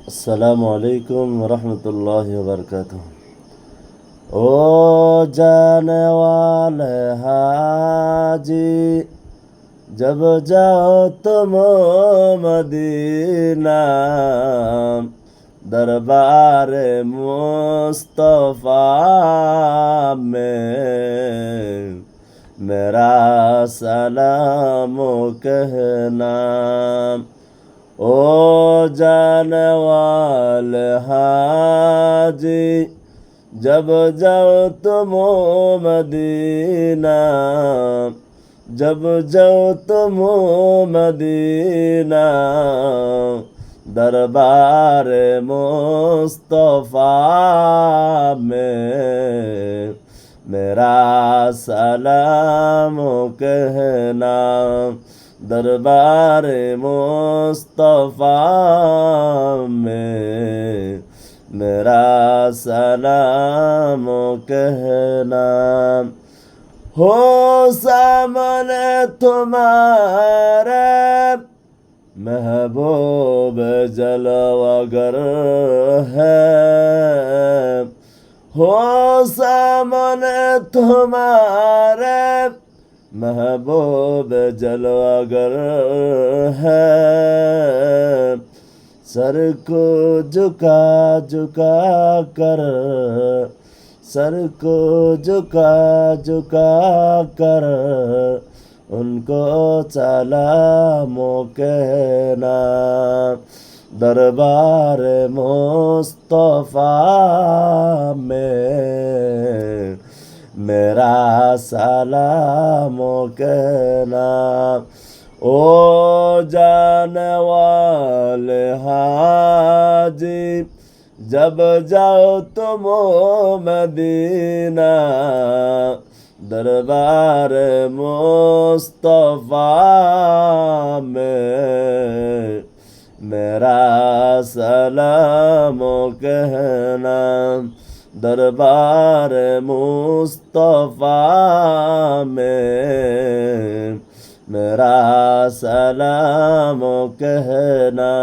अस्सलामु अलैकुम वरहमतुल्लाहि वबरकातुह। ओ जाने वाले हाजी, जब जाओ तुम मदीना, दरबार मुस्तफ़ा में मेरा सलाम कहना। ओ जाने वाले हाजी, जब जाओ तुम मदीना, जब जाओ तुम मदीना, दरबार मुस्तफ़ा में मेरा सलाम कहना। दरबार मुस्तफ़ा में मेरा सलाम कहना। हो सामने तुम्हारे महबूब जलवागर है, हो सामने तुम्हारे महबूब जलवागर है। सर को झुका झुका कर, सर को झुका झुका कर उनको सलाम कहना। दरबार मुस्तफ़ा में मेरा सलाम कहना। ओ जाने वाले हाजी, जब जाओ तुम मदीना, दरबार मुस्तफ़ा में मेरा सलाम कहना। दरबार मुस्तफ़ा में मेरा सलाम कहना।